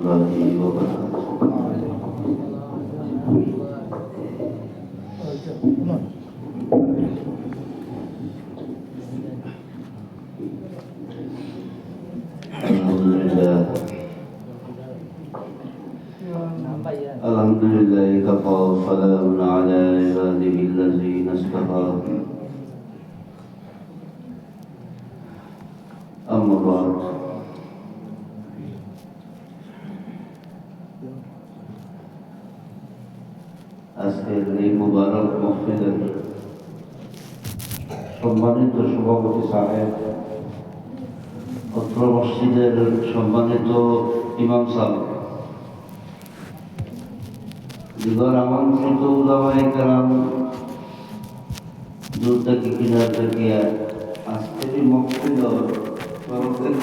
الله وبركاته. الحمد لله كفى وسلام على عباده الذين اصطفى. أما بعد আজকের এই মুবারক মসজিদের সম্মানিত সভাপতি সাহেব, অত্র মসজিদের সম্মানিত ইমাম সাহেব, দিগর আমন্ত্রিত উলামায়ে কেরাম, দূর থেকে কিনার থেকে আজকের এই মসজিদের তরফের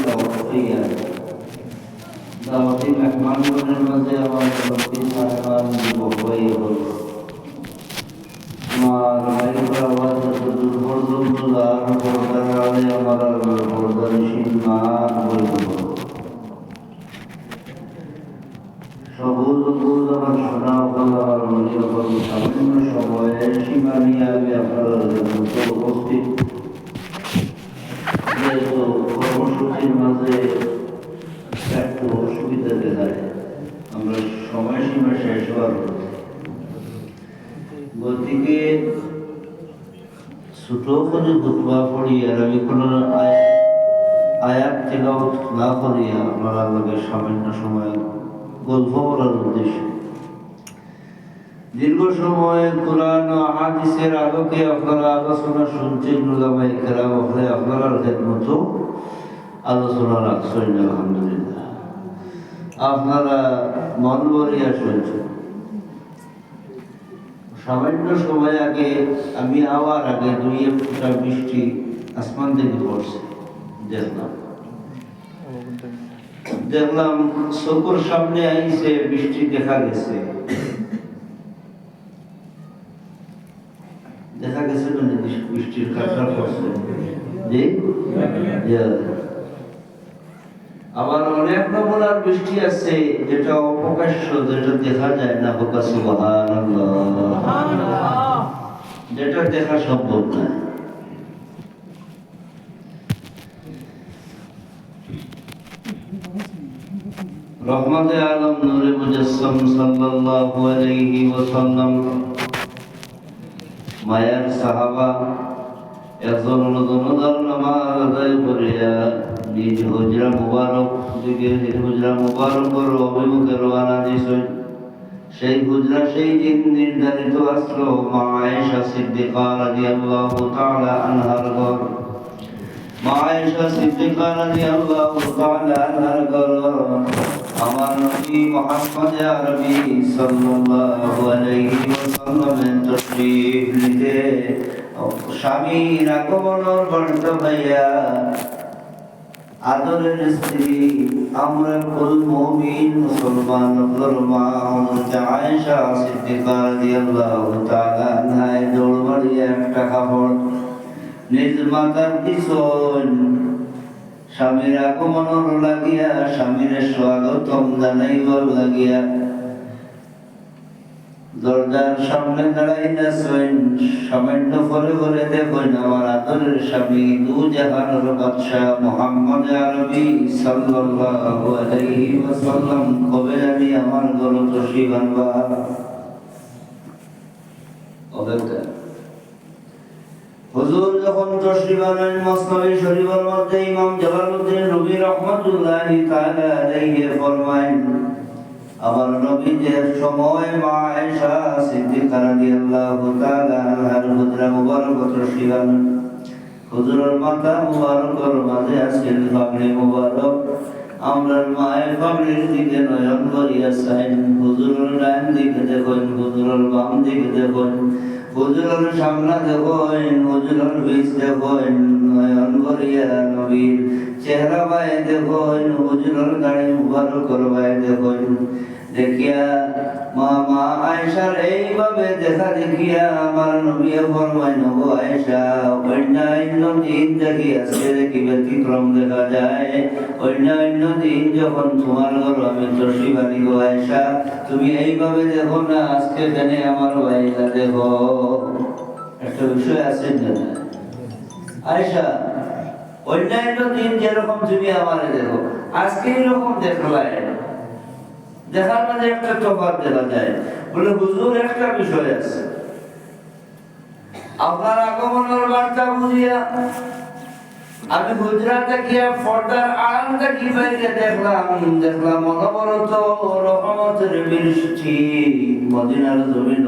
দাওয়াতি মেহমানগণের মাঝে আমার মুফতি সাহেবান বহবাই হল আমার ভাইয়ের আওয়াজ দূর পর্যন্ত লাভ পর্দার আলে আমার পর্দানিসীন মান বলব সবুজ বুজ আমার শোনা আমার মনে হল সামান্য সময়ে সীমা নিয়ে আমি আপনার উপস্থিত যেহেতু কর্মসূচির মাঝে একটু অসুবিধা দেখা যায়, আমরা সময়সীমা শেষ হওয়ার গতিকে ছোট করে খুতবা পড়ি আর আমি কোনো আয়াত তিলাওয়াত না করি আপনার আল্লাহকে সামান্য সময় গল্প বলার উদ্দেশ্যে দীর্ঘ সময় কোরআন ও হাদিসের আলোকে আপনারা আলোচনা শুনছেন, উলামায়ে কেরাম আপনারা খেদমত আলোচনা রাখছেন। আলহামদুলিল্লাহ, আপনারা মন ভরিয়া শুনছেন। সামান্য সময় আগে আমি আওয়ার আগে দুই একটা বৃষ্টি আসমান থেকে পড়ছে, দেখলাম চোখের সামনে আইছে, বৃষ্টি দেখা গেছে মানে বৃষ্টির কাঁচা পড়ছে। আবার অনেক নমুনার বৃষ্টি আছে যেটা অপ্রকাশ্য, যেটা দেখা যায় না, যেটা দেখা সম্ভব না। রহমতে আলম নূরে মুজাসসাম সাল্লাল্লাহু আলাইহি ওয়াসাল্লাম মায়ার সাহাবা একজন অনুদার নামাজ আদায় করিয়া নিজ হুজরা মুবারক দিকে হুজরা মুবারকের অভিমুখে রওনা দিয়েছেন। সেই হুজরা সেই দিন নির্ধারিত আসলো মা আয়েশা সিদ্দিকা রাদিয়াল্লাহু তাআলা আনহার ঘর। মা আয়েশা সিদ্দিকা রাদিয়াল্লাহু তাআলা আনহার ঘর আমার নবী মুহাম্মদ আরবি সাল্লাল্লাহু আলাইহি ওয়াসাল্লামের তশরীফ নিতে স্বামীর আগমনের ঘণ্টা ভাইয়া আদরের স্ত্রী আমরা কুল মুমিন মুসলমান মা হযরত আয়েশা সিদ্দিকা রাদিয়াল্লাহু তাআলা আনহা দৌড় মারিয়া একটা কাপড় নিজ মাথার পিছন স্বামীর আগমনের লাগিয়া স্বামীর স্বাগতম জানাইবার লাগিয়া দরজার সামনে দাঁড়াইতেছেন। সামান্য ফলে ফলে দেখুন আমার আদরের স্বামী দু জাহানের বাদশাহ মুহাম্মদ আরবি সাল্লাল্লাহু আলাইহি ওয়াসাল্লাম কবে জানি আমার ঘরে তশরিফ আনবা। হুজুর যখন তশরিফ আনেন মসনবী শরীফের মধ্যে ইমাম জালালউদ্দিন রুমি রাহমাতুল্লাহি তাআলা আলাইহি ফরমায়েন আমার নবীজির সময় মা আয়েশা সিদ্দিকা রাদিয়াল্লাহু তাআলা আনহার হুজরা মুবারক তশরিফ আনেন। হুজুরের মাথা মুবারকের মাঝে আছেন পাগড়ি মুবারক। আমরা মায়ের পাগড়ির দিকে নয়ন ভরিয়া চাইন। হুজুরের ডান দিকে দেখুন, হুজুরের বাম দিকে দেখুন, হুজুরের সামনে দেখুন, হুজুরের পিছ দেখুন। নয়ন ভরিয়া নবীর চেহারা ভাই দেখুন, হুজুরের গাড়ি মুবারক ভাই দেখুন, দেখিয়া মা আয়েশার এইভাবে দেখা দেখিয়া আমার নবী ফরমায়, নবী আয়েশা অন্যান্য দিন দেখি আজকে দেখি ব্যতিক্রম দেখা যায়। অন্যান্য দিন যখন তোমার ঘর আমি তশরিফ আনি গো আয়েশা, তুমি এইভাবে দেখো না, আজকে জানে আমার ভাইরা দেখো। একটা বিষয় আছে না আয়েশা, অন্যান্য দিন যেরকম তুমি আমারে দেখো, আজকে এরকম দেখলাই, দেখার মাঝে একটা তফাৎ দেখা যায়। বলে হুজুর একটা বিষয় আছে, আপনার আগমনের বার্তা বুঝিয়া আমি হুজরাতে গিয়া পর্দার আড়ালটা কি বাইরে দেখলাম অনবরত রহমতের বৃষ্টি মদিনার জমিন,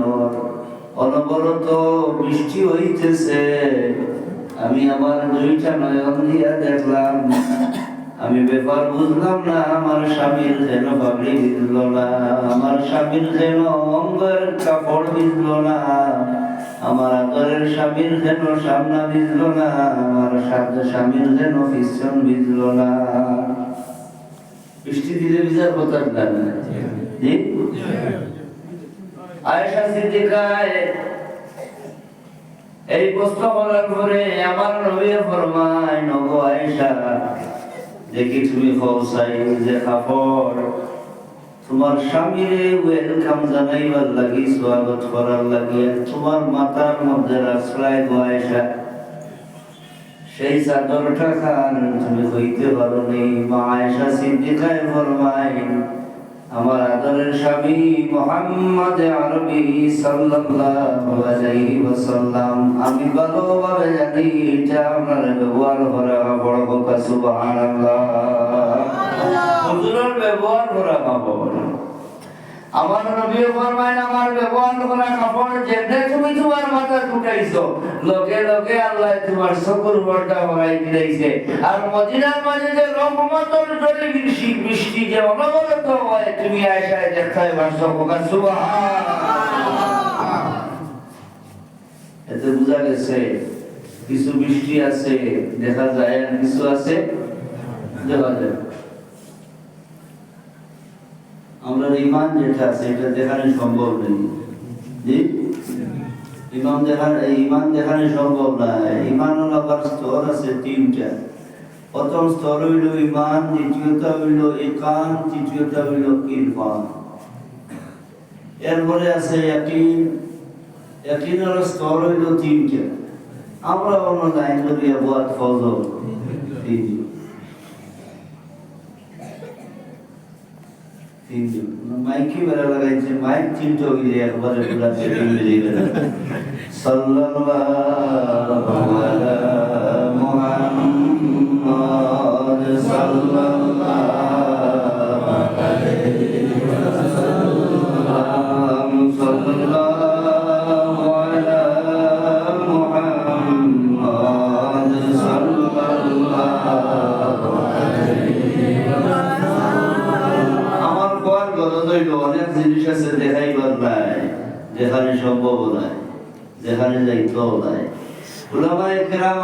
অনবরত বৃষ্টি হইতেছে। আমি আমার দুইটা নয়ন দিয়া দেখলাম, আমি ব্যাপার বুঝলাম না, আমার স্বামীর যেন ভাবলি ভিজল না, আমার স্বামীর যেন অঙ্গের কাপড় ভিজল না, আমার আদরের স্বামীর যেন সামনা ভিজল না, আমার স্বামীর যেন পিছন ভিজল না। বৃষ্টি দিলে ভিজার কথা না। আয়েশা সিদ্দিকায় এই প্রশ্ন করার পরে আমার নবী ফরমায়, নগো আয়েশা, দেখি তুমি ফৌসাই যে কাপড় তোমার স্বামীরে ওয়েলকাম জানাইবার লাগি, স্বাগত করার লাগি তোমার মাথার মধ্যে আশ্রয় গো আয়েশা, সেই চাদরটা খান তুমি হইতে পারো নি। মা আয়েশা সিদ্দিকায় ফরমায়, আমার আদরের স্বামী মুহাম্মদ আরবি সাল্লাল্লাহু আলাইহি ওয়াসাল্লাম, আমি ভালোভাবে জানি এটা আপনার ব্যবহার করা বড় কথা। সুবহানাল্লাহ, হুজুরের ব্যবহার করা কাপড়, আমার নবী ফরমায়, আমার ব্যবহার করা কাপড় যেটা তুমি তোমার মাথা ঢুকাইছো, লগে লগে আল্লাহ তোমার চকুর পর্দা হরাই দিয়েছে। আর মদিনার মাঝে যে রহমতের জলে বৃষ্টি যে অনবরত হয়, তুমি আয়েশায় দেখাই পারছো। সুবহানাল্লাহ, এতে বোঝা গেছে কিছু বৃষ্টি আছে দেখা যায়, আর কিছু আছে দেখা যায়। আমরা ইমান যেটা আছে এটা দেখানো সম্ভব নেই, জি ইমান দেখানো সম্ভব না। ইমানের আবার স্তর আছে তিনটা। প্রথম স্তর হইল ইমান, দ্বিতীয়টা হইল ইকান, তৃতীয়টা হইল ইরফান। এরপরে আছে ইয়াকিন। ইয়াকিনের স্তর হইল তিনটা। আমরা অন্য লাইন করি আবাদ ফজল মাইকি বেলা লাগাইছে, মাইক চিন্তা হইলে একবারে পুরা সেটিং বেরিয়ে গেল। সাল্লাল্লাহু আলা মুহাম্মদ সাল্লাল্লাহু আলাইহি ওয়াসাল্লাম, সাল্লাল্লাহু আলা মুহাম্মদ সাল্লাল্লাহু আলাইহি ওয়াসাল্লাম। আমার কোয়ার গরজ হইল অনেক জিনিস আছে দেখাইবার নাই, যেখানে সম্ভব নাই, যেখানে যাইতেও নাই। উলামায়ে কেরাম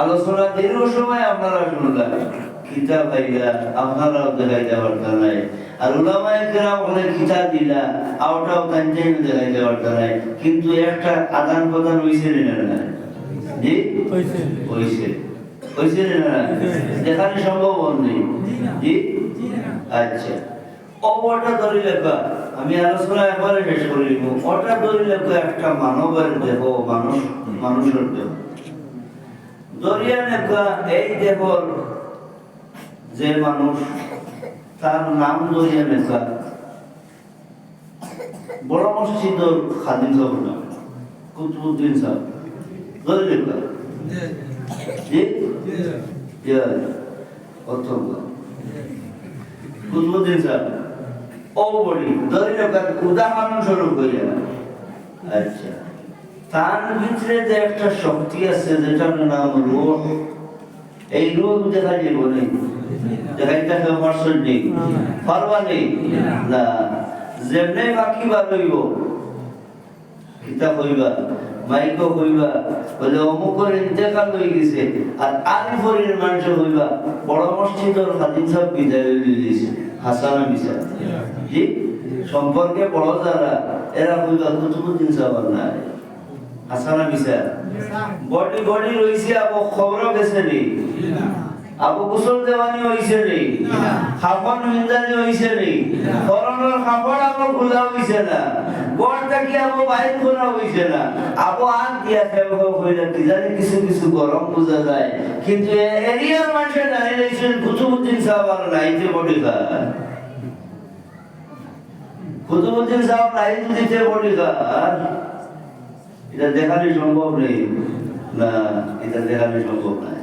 আলোচনা দীর্ঘ সময় আপনারা শুনলেন, কিতাব আইলা আপনারাও দেখাইতে পারতেন নাই। আর উলামায়ে কেরাম অনেক কিতাব দিলা আওটাও কাঞ্চাই দেখাইতে পারতেন নাই। কিন্তু একটা আদান প্রদান হইছে না? জি হইছে না? যেখানে সম্ভব নেই। জি আচ্ছা, ওটা ধরে লেখা আমি আলোচনা একবারে শেষ করে দিব। ওটা ধরে লেখা একটা মানবের দেহ, মানুষের দেহ দরিয়া লেখা। এই দেহর যে মানুষ তার নাম দরিয়া লেখা। বড় মসজিদের খাদিম সাহেব নাম কুতুবউদ্দিন সাহেব ধরে লেখা। জি অথবা কুতুবউদ্দিন সাহেব ও বলি ধরে লেখা উদাহরণ স্বরূপ করিয়া। আচ্ছা, তার ভিতরে যে একটা শক্তি আছে যেটার নাম রূহ, এই রূহ দেখা যাইব নেই, দেখাইতে পারছেন নেই, পারবা নেই না। যেমনি বাকি বার হইব কিতাব হইবা মাইকো হইবা বলে অমুকের ইন্তেকাল হয়ে গেছে আর আলিফরের মানুষ হইবা বড় মসজিদের খাদিম সাহেব বিদায় হয়ে দিয়েছে হাসানা বিচার জি সম্পর্কে বড় যারা এরা হইবা কুতুবুদ্দিন সাহেব না হাসানা বিচার বডি বডি রইছে আবো খবর গেছে রে আবু গোসল দেওয়ানি হইছে রে খাফন মিন্দানি হইছে রে করোনার খাফন আবু খোলা হইছে না গোড়টা কি আবু বাইর খোলা হইছে না আবু আন দিয়া ফেবো কইরা কি জানি কিছু কিছু গরম বোঝা যায় কিন্তু এরিয়ার মানুষ জানি রইছেন কুতুবুদ্দিন সাহেব আর নাইতে বডি খা কুতুবুদ্দিন সাহেব নাই দিতে বডি খা এটা দেখানো সম্ভব নেই না এটা দেখানো সম্ভব নয়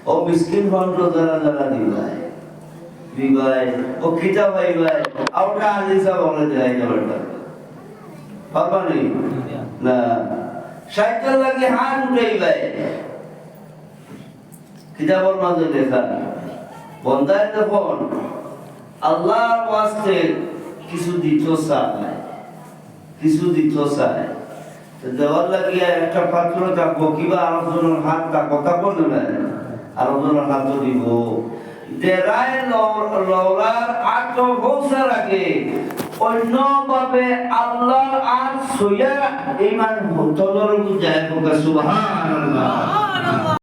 ও মিসকিন ফন্ড যারা যারা দিবাই ও খিতা পাইবাই আউটা আজিসা বলে দেয় না বাবা নেই না সাইকেল লাগে হাত উঠাইবাই কিতাবের মাঝে লেখা বন্দায় যখন আল্লাহর ওয়াস্তে কিছু দিত চায় দেওয়ার লাগিয়া একটা পাত্র থাকবো কিবা আলোচনার হাত থাকবো থাকবো না আলোচনার হাত দিব দেরায় লওলার আত্ম ভৌসা রাখে অন্যভাবে আল্লাহর আর সইয়া ইমান তলর যায় সুবহানাল্লাহ।